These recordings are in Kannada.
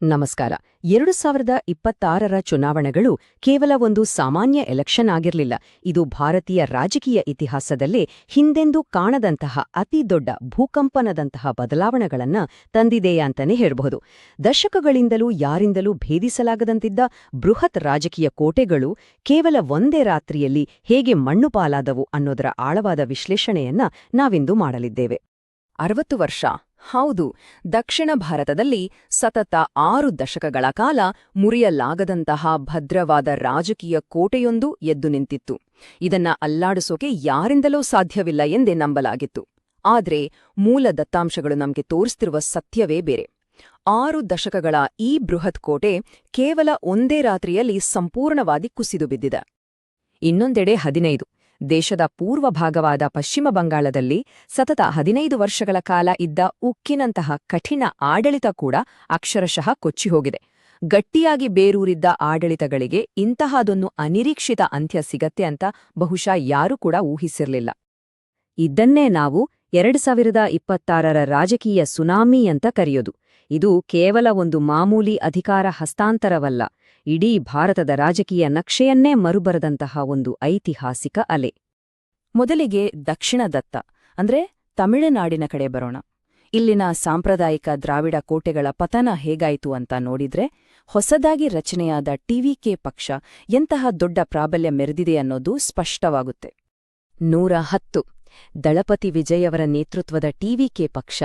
ನಮಸ್ಕಾರ. 2026ರ ಚುನಾವಣೆಗಳು ಕೇವಲ ಒಂದು ಸಾಮಾನ್ಯ ಎಲೆಕ್ಷನ್ ಆಗಿರಲಿಲ್ಲ. ಇದು ಭಾರತೀಯ ರಾಜಕೀಯ ಇತಿಹಾಸದಲ್ಲೇ ಹಿಂದೆಂದೂ ಕಾಣದಂತಹ ಅತಿದೊಡ್ಡ ಭೂಕಂಪನದಂತಹ ಬದಲಾವಣೆಗಳನ್ನ ತಂದಿದೆ ಅಂತಾನೆ ಹೇಳಬಹುದು. ದಶಕಗಳಿಂದಲೂ ಯಾರಿಂದಲೂ ಭೇದಿಸಲಾಗದಂತಿದ್ದ ಬೃಹತ್ ರಾಜಕೀಯ ಕೋಟೆಗಳು ಕೇವಲ ಒಂದೇ ರಾತ್ರಿಯಲ್ಲಿ ಹೇಗೆ ಮಣ್ಣುಪಾಲಾದವು ಅನ್ನೋದರ ಆಳವಾದ ವಿಶ್ಲೇಷಣೆಯನ್ನ ನಾವಿಂದು ಮಾಡಲಿದ್ದೇವೆ. 60 ವರ್ಷ, ಹೌದು, ದಕ್ಷಿಣ ಭಾರತದಲ್ಲಿ ಸತತ 6 ದಶಕಗಳ ಕಾಲ ಮುರಿಯಲಾಗದಂತಹ ಭದ್ರವಾದ ರಾಜಕೀಯ ಕೋಟೆಯೊಂದು ಎದ್ದು ನಿಂತಿತ್ತು. ಇದನ್ನ ಅಲ್ಲಾಡಿಸೋಕೆ ಯಾರಿಂದಲೂ ಸಾಧ್ಯವಿಲ್ಲ ಎಂದೇ ನಂಬಲಾಗಿತ್ತು. ಆದ್ರೆ ಮೂಲ ದತ್ತಾಂಶಗಳು ನಮಗೆ ತೋರಿಸ್ತಿರುವ ಸತ್ಯವೇ ಬೇರೆ. 6 ದಶಕಗಳ ಈ ಬೃಹತ್ ಕೋಟೆ ಕೇವಲ ಒಂದೇ ರಾತ್ರಿಯಲ್ಲಿ ಸಂಪೂರ್ಣವಾಗಿ ಕುಸಿದು ಬಿದ್ದಿದೆ. ಇನ್ನೊಂದೆಡೆ 15 ದೇಶದ ಪೂರ್ವ ಭಾಗವಾದ ಪಶ್ಚಿಮ ಬಂಗಾಳದಲ್ಲಿ ಸತತ 15 ವರ್ಷಗಳ ಕಾಲ ಇದ್ದ ಉಕ್ಕಿನಂತಹ ಕಠಿಣ ಆಡಳಿತ ಕೂಡ ಅಕ್ಷರಶಃ ಕೊಚ್ಚಿಹೋಗಿದೆ. ಗಟ್ಟಿಯಾಗಿ ಬೇರೂರಿದ್ದ ಆಡಳಿತಗಳಿಗೆ ಇಂತಹದೊಂದು ಅನಿರೀಕ್ಷಿತ ಅಂತ್ಯ ಸಿಗತ್ತೆ ಅಂತ ಬಹುಶಃ ಯಾರೂ ಕೂಡ ಊಹಿಸಿರಲಿಲ್ಲ. ಇದನ್ನೇ ನಾವು 2026ರ ರಾಜಕೀಯ ಸುನಾಮಿ ಅಂತ ಕರೆಯೋದು. ಇದು ಕೇವಲ ಒಂದು ಮಾಮೂಲಿ ಅಧಿಕಾರ ಹಸ್ತಾಂತರವಲ್ಲ, ಇಡೀ ಭಾರತದ ರಾಜಕೀಯ ನಕ್ಷೆಯನ್ನೇ ಮರುಬರದಂತಹ ಒಂದು ಐತಿಹಾಸಿಕ ಅಲೆ. ಮೊದಲಿಗೆ ದಕ್ಷಿಣ ದತ್ತ ಅಂದ್ರೆ ತಮಿಳುನಾಡಿನ ಕಡೆ ಬರೋಣ. ಇಲ್ಲಿನ ಸಾಂಪ್ರದಾಯಿಕ ದ್ರಾವಿಡ ಕೋಟೆಗಳ ಪತನ ಹೇಗಾಯಿತು ಅಂತ ನೋಡಿದ್ರೆ, ಹೊಸದಾಗಿ ರಚನೆಯಾದ ಟಿವಿಕೆ ಪಕ್ಷ ಎಂತಹ ದೊಡ್ಡ ಪ್ರಾಬಲ್ಯ ಮೆರೆದಿದೆ ಅನ್ನೋದು ಸ್ಪಷ್ಟವಾಗುತ್ತೆ. 110 ದಳಪತಿ ವಿಜಯವರ ನೇತೃತ್ವದ ಟಿವಿಕೆ ಪಕ್ಷ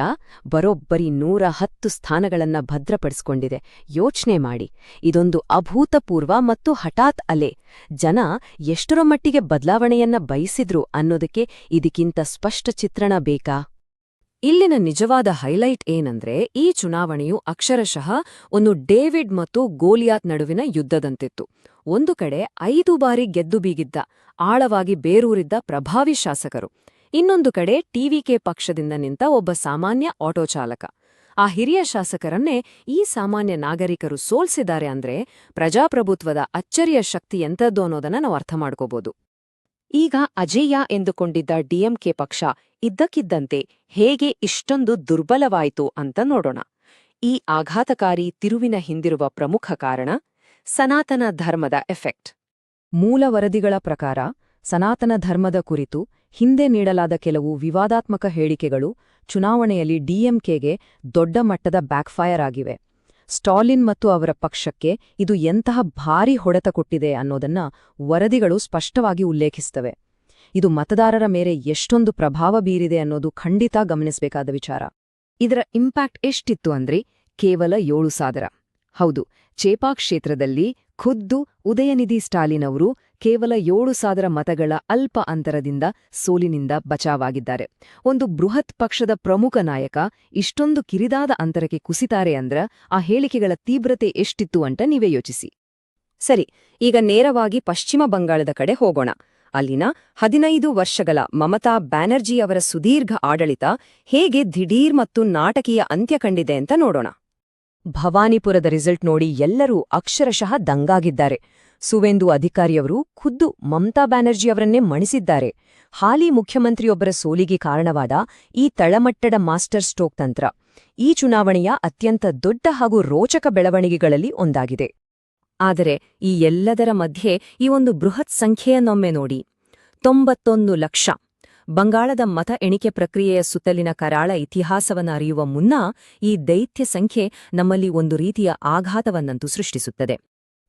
ಬರೋಬ್ಬರಿ 110 ಸ್ಥಾನಗಳನ್ನ ಭದ್ರಪಡಿಸಿಕೊಂಡಿದೆ. ಯೋಚ್ನೆ ಮಾಡಿ, ಇದೊಂದು ಅಭೂತಪೂರ್ವ ಮತ್ತು ಹಠಾತ್ ಅಲೆ. ಜನ ಎಷ್ಟರ ಮಟ್ಟಿಗೆ ಬದಲಾವಣೆಯನ್ನ ಬಯಸಿದ್ರು ಅನ್ನೋದಕ್ಕೆ ಇದಕ್ಕಿಂತ ಸ್ಪಷ್ಟ ಚಿತ್ರಣ ಬೇಕಾ? ಇಲ್ಲಿನ ನಿಜವಾದ ಹೈಲೈಟ್ ಏನಂದ್ರೆ, ಈ ಚುನಾವಣೆಯು ಅಕ್ಷರಶಃ ಒಂದು ಡೇವಿಡ್ ಮತ್ತು ಗೋಲಿಯಾತ್ ನಡುವಿನ ಯುದ್ಧದಂತಿತ್ತು. ಒಂದು ಕಡೆ 5 ಬಾರಿ ಗೆದ್ದು ಬೀಗಿದ್ದ, ಆಳವಾಗಿ ಬೇರೂರಿದ್ದ ಪ್ರಭಾವಿ ಶಾಸಕರು. ಇನ್ನೊಂದು ಕಡೆ ಟಿವಿಕೆ ಪಕ್ಷದಿಂದ ನಿಂತ ಒಬ್ಬ ಸಾಮಾನ್ಯ ಆಟೋ ಚಾಲಕ. ಆ ಹಿರಿಯ ಶಾಸಕರನ್ನೇ ಈ ಸಾಮಾನ್ಯ ನಾಗರಿಕರು ಸೋಲ್ಸಿದ್ದಾರೆ ಅಂದ್ರೆ ಪ್ರಜಾಪ್ರಭುತ್ವದ ಅಚ್ಚರಿಯ ಶಕ್ತಿ ಎಂಥದ್ದು ಅನ್ನೋದನ್ನ ನಾವು ಅರ್ಥ ಮಾಡ್ಕೋಬಹುದು. ಈಗ ಅಜೇಯ ಎಂದುಕೊಂಡಿದ್ದ ಡಿಎಂಕೆ ಪಕ್ಷ ಇದ್ದಕ್ಕಿದ್ದಂತೆ ಹೇಗೆ ಇಷ್ಟೊಂದು ದುರ್ಬಲವಾಯಿತು ಅಂತ ನೋಡೋಣ. ಈ ಆಘಾತಕಾರಿ ತಿರುವಿನ ಹಿಂದಿರುವ ಪ್ರಮುಖ ಕಾರಣ ಸನಾತನ ಧರ್ಮದ ಎಫೆಕ್ಟ್. ಮೂಲ ವರದಿಗಳ ಪ್ರಕಾರ ಸನಾತನ ಧರ್ಮದ ಕುರಿತು ಹಿಂದೆ ನೀಡಲಾದ ಕೆಲವು ವಿವಾದಾತ್ಮಕ ಹೇಳಿಕೆಗಳು ಚುನಾವಣೆಯಲ್ಲಿ ಡಿಎಂಕೆಗೆ ದೊಡ್ಡ ಮಟ್ಟದ ಬ್ಯಾಕ್ಫೈರ್ ಆಗಿವೆ. ಸ್ಟಾಲಿನ್ ಮತ್ತು ಅವರ ಪಕ್ಷಕ್ಕೆ ಇದು ಎಂತಹ ಭಾರೀ ಹೊಡೆತ ಕೊಟ್ಟಿದೆ ಅನ್ನೋದನ್ನ ವರದಿಗಳು ಸ್ಪಷ್ಟವಾಗಿ ಉಲ್ಲೇಖಿಸುತ್ತವೆ. ಇದು ಮತದಾರರ ಮೇಲೆ ಎಷ್ಟೊಂದು ಪ್ರಭಾವ ಬೀರಿದೆ ಅನ್ನೋದು ಖಂಡಿತ ಗಮನಿಸಬೇಕಾದ ವಿಚಾರ. ಇದರ ಇಂಪ್ಯಾಕ್ಟ್ ಎಷ್ಟಿತ್ತು ಅಂದ್ರೆ ಕೇವಲ 7,000. ಹೌದು, ಚೇಪಾ ಕ್ಷೇತ್ರದಲ್ಲಿ ಖುದ್ದು ಉದಯನಿಧಿ ಸ್ಟಾಲಿನ್ ಅವರು ಕೇವಲ 7,000 ಮತಗಳ ಅಲ್ಪ ಅಂತರದಿಂದ ಸೋಲಿನಿಂದ ಬಚಾವಾಗಿದ್ದಾರೆ. ಒಂದು ಬೃಹತ್ ಪಕ್ಷದ ಪ್ರಮುಖ ನಾಯಕ ಇಷ್ಟೊಂದು ಕಿರಿದಾದ ಅಂತರಕ್ಕೆ ಕುಸಿತಾರೆ ಅಂದ್ರ ಆ ಹೇಳಿಕೆಗಳ ತೀವ್ರತೆ ಎಷ್ಟಿತ್ತು ಅಂತ ನೀವೇ ಯೋಚಿಸಿ. ಸರಿ, ಈಗ ನೇರವಾಗಿ ಪಶ್ಚಿಮ ಬಂಗಾಳದ ಕಡೆ ಹೋಗೋಣ. ಅಲ್ಲಿನ 15 ವರ್ಷಗಳ ಮಮತಾ ಬ್ಯಾನರ್ಜಿ ಅವರ ಸುದೀರ್ಘ ಆಡಳಿತ ಹೇಗೆ ದಿಢೀರ್ ಮತ್ತು ನಾಟಕೀಯ ಅಂತ್ಯ ಕಂಡಿದೆ ಅಂತ ನೋಡೋಣ. ಭವಾನಿಪುರದ ರಿಸಲ್ಟ್ ನೋಡಿ ಎಲ್ಲರೂ ಅಕ್ಷರಶಃ ದಂಗಾಗಿದ್ದಾರೆ. ಸುವೇಂದು ಅಧಿಕಾರಿಯವರು ಖುದ್ದು ಮಮತಾ ಬ್ಯಾನರ್ಜಿಯವರನ್ನೇ ಮಣಿಸಿದ್ದಾರೆ. ಹಾಲಿ ಮುಖ್ಯಮಂತ್ರಿಯೊಬ್ಬರ ಸೋಲಿಗೆ ಕಾರಣವಾದ ಈ ತಳಮಟ್ಟದ ಮಾಸ್ಟರ್ ಸ್ಟ್ರೋಕ್ ತಂತ್ರ ಈ ಚುನಾವಣೆಯ ಅತ್ಯಂತ ದೊಡ್ಡ ಹಾಗೂ ರೋಚಕ ಬೆಳವಣಿಗೆಗಳಲ್ಲಿ ಒಂದಾಗಿದೆ. ಆದರೆ ಈ ಎಲ್ಲದರ ಮಧ್ಯೆ ಈ ಒಂದು ಬೃಹತ್ ಸಂಖ್ಯೆಯನ್ನೊಮ್ಮೆ ನೋಡಿ, 91 ಲಕ್ಷ. ಬಂಗಾಳದ ಮತ ಎಣಿಕೆ ಪ್ರಕ್ರಿಯೆಯ ಸುತ್ತಲಿನ ಕರಾಳ ಇತಿಹಾಸವನ್ನು ಅರಿಯುವ ಮುನ್ನ ಈ ದೈತ್ಯ ಸಂಖ್ಯೆ ನಮ್ಮಲ್ಲಿ ಒಂದು ರೀತಿಯ ಆಘಾತವನ್ನಂತೂ ಸೃಷ್ಟಿಸುತ್ತದೆ.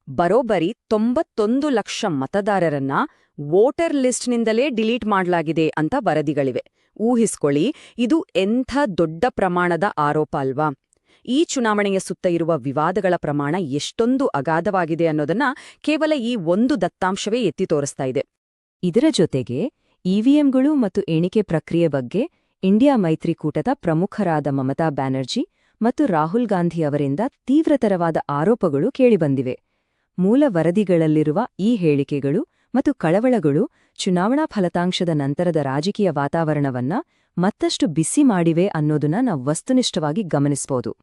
ಬರೋಬ್ಬರಿ 91 ಲಕ್ಷ ಮತದಾರರನ್ನ ವೋಟರ್ ಲಿಸ್ಟ್ನಿಂದಲೇ ಡಿಲೀಟ್ ಮಾಡಲಾಗಿದೆ ಅಂತ ವರದಿಗಳಿವೆ. ಊಹಿಸ್ಕೊಳ್ಳಿ, ಇದು ಎಂಥ ದೊಡ್ಡ ಪ್ರಮಾಣದ ಆರೋಪ ಅಲ್ವಾ? ಈ ಚುನಾವಣೆಯ ಸುತ್ತ ಇರುವ ವಿವಾದಗಳ ಪ್ರಮಾಣ ಎಷ್ಟೊಂದು ಅಗಾಧವಾಗಿದೆ ಅನ್ನೋದನ್ನ ಕೇವಲ ಈ ಒಂದು ದತ್ತಾಂಶವೇ ಎತ್ತಿ ತೋರಿಸ್ತಾ ಇದೆ. ಇದರ ಜೊತೆಗೆ ಇವಿಎಂಗಳು ಮತ್ತು ಎಣಿಕೆ ಪ್ರಕ್ರಿಯೆ ಬಗ್ಗೆ ಇಂಡಿಯಾ ಮೈತ್ರಿಕೂಟದ ಪ್ರಮುಖರಾದ ಮಮತಾ ಬ್ಯಾನರ್ಜಿ ಮತ್ತು ರಾಹುಲ್ ಗಾಂಧಿ ಅವರಿಂದ ತೀವ್ರತರವಾದ ಆರೋಪಗಳು ಕೇಳಿಬಂದಿವೆ. ಮೂಲ ವರದಿಗಳಲ್ಲಿರುವ ಈ ಹೇಳಿಕೆಗಳು ಮತ್ತು ಕಳವಳಗಳು ಚುನಾವಣಾ ಫಲಿತಾಂಶದ ನಂತರದ ರಾಜಕೀಯ ವಾತಾವರಣವನ್ನ ಮತ್ತಷ್ಟು ಬಿಸಿ ಮಾಡಿವೆ ಅನ್ನೋದನ್ನ ನಾವು ವಸ್ತುನಿಷ್ಠವಾಗಿ ಗಮನಿಸಬಹುದು.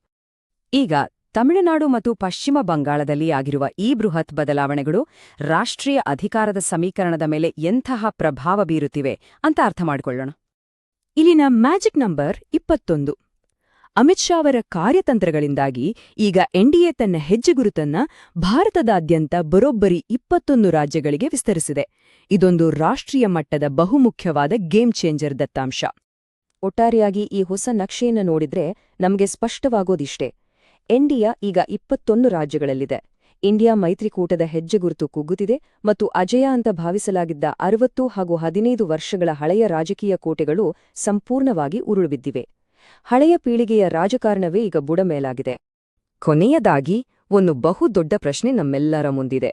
ಈಗ ತಮಿಳುನಾಡು ಮತ್ತು ಪಶ್ಚಿಮ ಬಂಗಾಳದಲ್ಲಿ ಆಗಿರುವ ಈ ಬೃಹತ್ ಬದಲಾವಣೆಗಳು ರಾಷ್ಟ್ರೀಯ ಅಧಿಕಾರದ ಸಮೀಕರಣದ ಮೇಲೆ ಎಂತಹ ಪ್ರಭಾವ ಬೀರುತ್ತಿವೆ ಅಂತ ಅರ್ಥ ಮಾಡಿಕೊಳ್ಳೋಣ. ಇಲ್ಲಿನ ಮ್ಯಾಜಿಕ್ ನಂಬರ್ 21. ಅಮಿತ್ ಶಾ ಅವರ ಕಾರ್ಯತಂತ್ರಗಳಿಂದಾಗಿ ಈಗ ಎನ್ಡಿಎ ತನ್ನ ಹೆಜ್ಜೆಗುರುತನ್ನ ಭಾರತದಾದ್ಯಂತ ಬರೋಬ್ಬರಿ 21 ರಾಜ್ಯಗಳಿಗೆ ವಿಸ್ತರಿಸಿದೆ. ಇದೊಂದು ರಾಷ್ಟ್ರೀಯ ಮಟ್ಟದ ಬಹುಮುಖ್ಯವಾದ ಗೇಮ್ ಚೇಂಜರ್ ದತ್ತಾಂಶ. ಒಟ್ಟಾರೆಯಾಗಿ ಈ ಹೊಸ ನಕ್ಷೆಯನ್ನು ನೋಡಿದ್ರೆ ನಮಗೆ ಸ್ಪಷ್ಟವಾಗೋದಿಷ್ಟೇ. ಎನ್ಡಿಎ ಈಗ 21 ರಾಜ್ಯಗಳಲ್ಲಿದೆ. ಇಂಡಿಯಾ ಮೈತ್ರಿಕೂಟದ ಹೆಜ್ಜೆಗುರುತು ಕುಗ್ಗುತ್ತಿದೆ ಮತ್ತು ಅಜೇಯ ಅಂತ ಭಾವಿಸಲಾಗಿದ್ದ 60 ಹಾಗೂ 15 ವರ್ಷಗಳ ಹಳೆಯ ರಾಜಕೀಯ ಕೋಟೆಗಳು ಸಂಪೂರ್ಣವಾಗಿ ಉರುಳುಬಿದ್ದಿವೆ. ಹಳೆಯ ಪೀಳಿಗೆಯ ರಾಜಕಾರಣವೇ ಈಗ ಬುಡಮೇಲಾಗಿದೆ. ಕೊನೆಯದಾಗಿ ಒಂದು ಬಹುದೊಡ್ಡ ಪ್ರಶ್ನೆ ನಮ್ಮೆಲ್ಲರ ಮುಂದಿದೆ.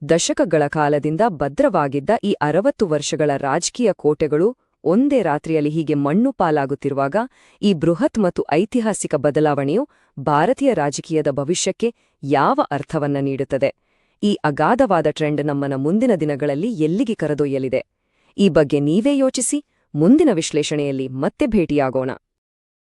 ದಶಕಗಳ ಕಾಲದಿಂದ ಭದ್ರವಾಗಿದ್ದ ಈ 60 ವರ್ಷಗಳ ರಾಜಕೀಯ ಕೋಟೆಗಳು ಒಂದೇ ರಾತ್ರಿಯಲ್ಲಿ ಹೀಗೆ ಮಣ್ಣು ಪಾಲಾಗುತ್ತಿರುವಾಗ ಈ ಬೃಹತ್ ಮತ್ತು ಐತಿಹಾಸಿಕ ಬದಲಾವಣೆಯು ಭಾರತೀಯ ರಾಜಕೀಯದ ಭವಿಷ್ಯಕ್ಕೆ ಯಾವ ಅರ್ಥವನ್ನ ನೀಡುತ್ತದೆ? ಈ ಅಗಾಧವಾದ ಟ್ರೆಂಡ್ ನಮ್ಮನ್ನ ಮುಂದಿನ ದಿನಗಳಲ್ಲಿ ಎಲ್ಲಿಗೆ ಕರೆದೊಯ್ಯಲಿದೆ? ಈ ಬಗ್ಗೆ ನೀವೇ ಯೋಚಿಸಿ. ಮುಂದಿನ ವಿಶ್ಲೇಷಣೆಯಲ್ಲಿ ಮತ್ತೆ ಭೇಟಿಯಾಗೋಣ.